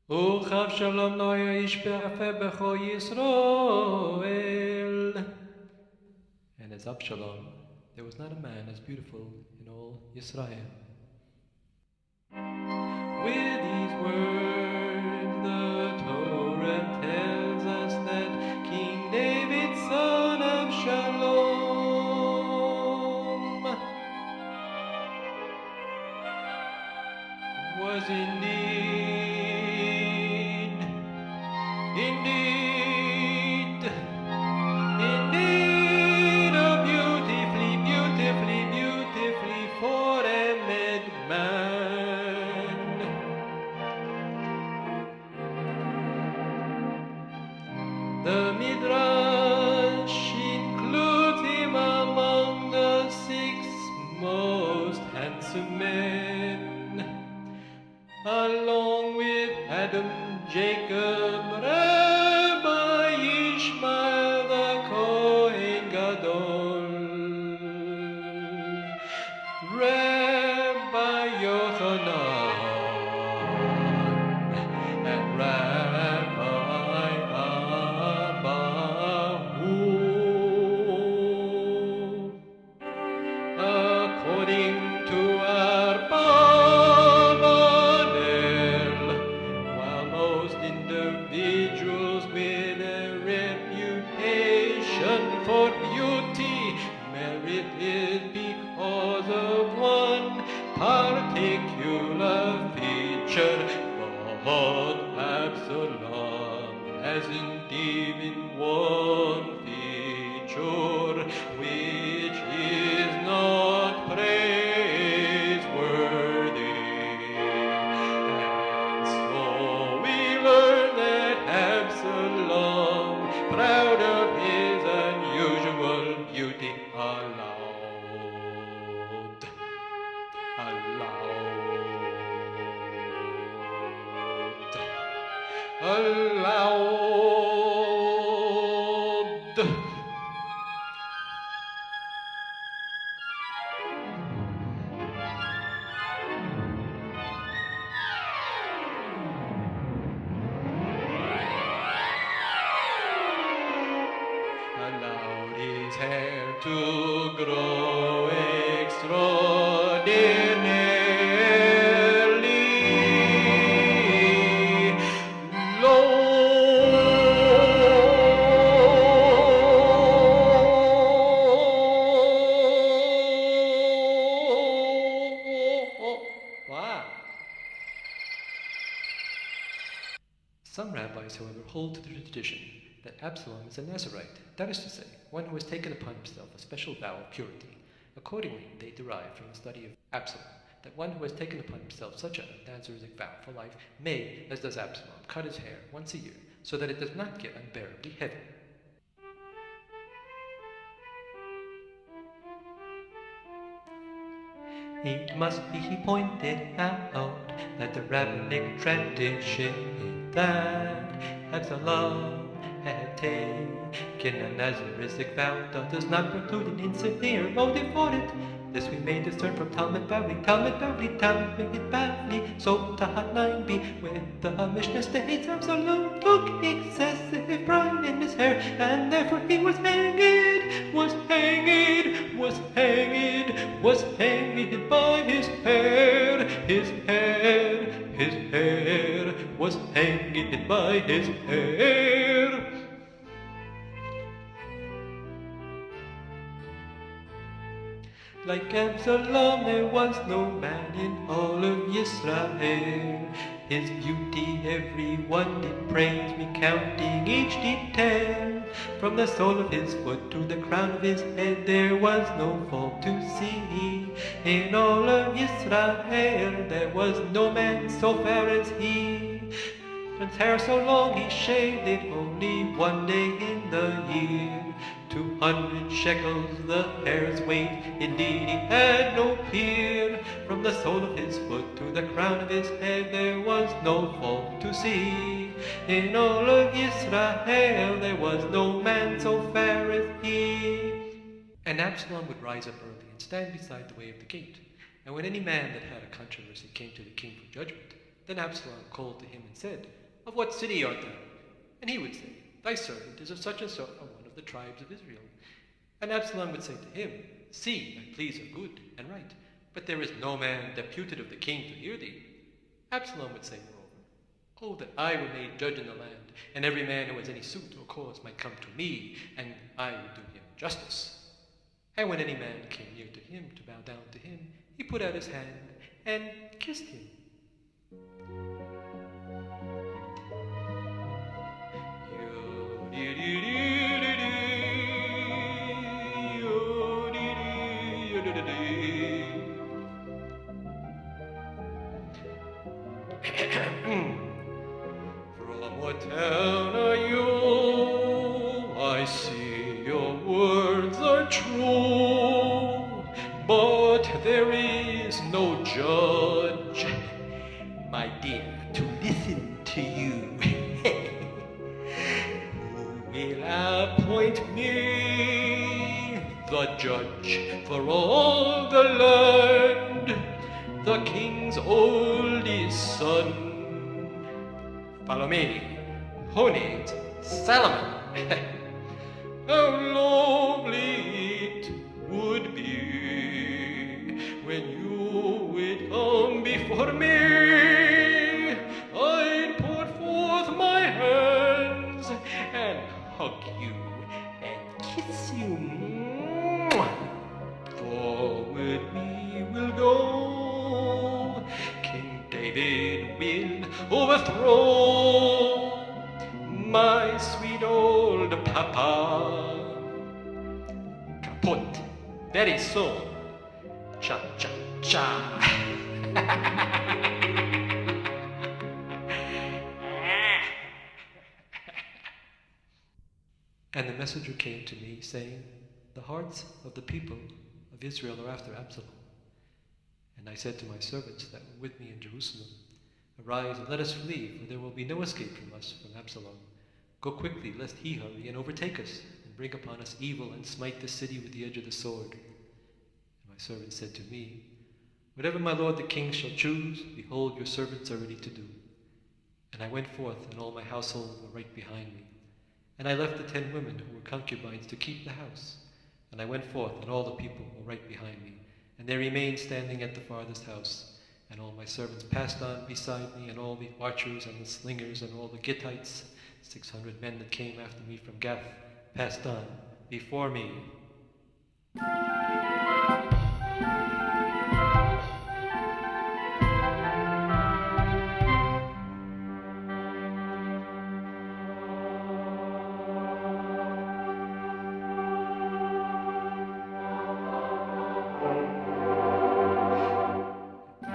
וכאבשלום לא ישפך בכל ישראל. And as Absalom, there was not a man as beautiful in all Israel. With these words, the Torah tells us that King David, son of Shalom, was indeed a beautifully formed man. The Midrash includes him among the 6 most handsome men, along with Adam, Jacob, Rabbi Ishmael, the Kohen Gadol, Rabbi Yochanan, and Rabbi Abahu. According to our individuals with a reputation for beauty merit it because of one particular feature, but Absalom hasn't even one feature which is not praiseworthy. Absalom, proud of his unusual beauty, allowed his hair to grow extraordinarily long. Wow. Some rabbis, however, hold to the tradition that Absalom is a Nazirite, that is to say, one who has taken upon himself a special vow of purity. Accordingly, they derive from the study of Absalom that one who has taken upon himself such a Naziritic vow for life may, as does Absalom, cut his hair once a year, so that it does not get unbearably heavy. It must be pointed out that the rabbinic tradition that Absalom had taken a Naziritic vow does not preclude an insincere motive for it. This we may discern from Talmud Bavli, Sotah 9b, where the Mishnah states Absalom took excessive pride in his hair, and therefore he was hanged by his hair. His hair was hanged by his hair. Like Absalom, there was no man in all of Israel. His beauty everyone did praise, recounting each detail. From the sole of his foot to the crown of his head, there was no fault to see. In all of Israel, there was no man so fair as he. His hair so long he shaved it only one day in the year. 200 shekels the hair's weight, indeed he had no peer. From the sole of his foot to the crown of his head, there was no fault to see. In all of Israel, there was no man so fair as he. And Absalom would rise up early and stand beside the way of the gate. And when any man that had a controversy came to the king for judgment, Then Absalom called to him and said, Of what city art thou? And he would say, Thy servant is of such and such one of the tribes of Israel. And Absalom would say to him, See, thy pleas are good and right, but there is no man deputed of the king to hear thee. Absalom would say moreover, Oh, that I were made judge in the land, and every man who has any suit or cause might come to me, and I would do him justice. And when any man came near to him to bow down to him, he put out his hand and kissed him. From what town are you? I see your words are true, but there is no judge, my dear, to listen to you. Who will appoint me the judge for all the land? The king's oldest son. Follow me. Who needs Solomon? How lovely it would be when you would come before me. I'd put forth my hands and hug you and kiss you. Forward we will go. King David will overthrow my sweet old papa. Kaput, very soon. Cha cha cha. And the messenger came to me, saying, The hearts of the people of Israel are after Absalom. And I said to my servants that were with me in Jerusalem, Arise and let us flee, for there will be no escape from us from Absalom. Go quickly, lest he hurry and overtake us, and bring upon us evil, and smite the city with the edge of the sword. And my servant said to me, Whatever my lord the king shall choose, behold, your servants are ready to do. And I went forth, and all my household were right behind me. And I left the 10 women who were concubines to keep the house. And I went forth, and all the people were right behind me. And they remained standing at the farthest house. And all my servants passed on beside me, and all the archers and the slingers and all the Gittites, 600 men that came after me from Gath, passed on before me.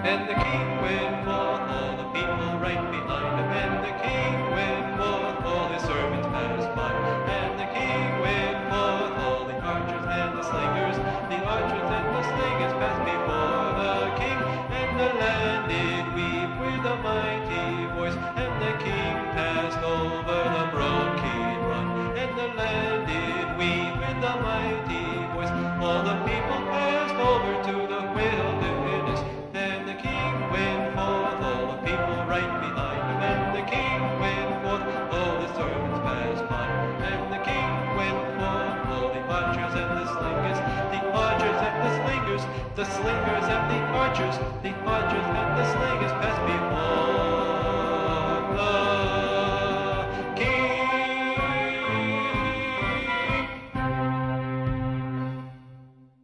And the king went forth, all the people right behind him. And the king went forth, all his servants passed by. And the king went forth, all the archers and the slingers. The archers and the slingers passed before the king. And the land did weep with a mighty voice. And the king passed over the broken run. And the land did weep with a mighty voice. All the people passed over to the wilderness. And the king went forth, all the people right behind him. And the king went forth, all the servants passed by. And the king went forth, all the archers and the slingers. The archers and the slingers, the slingers and the archers, the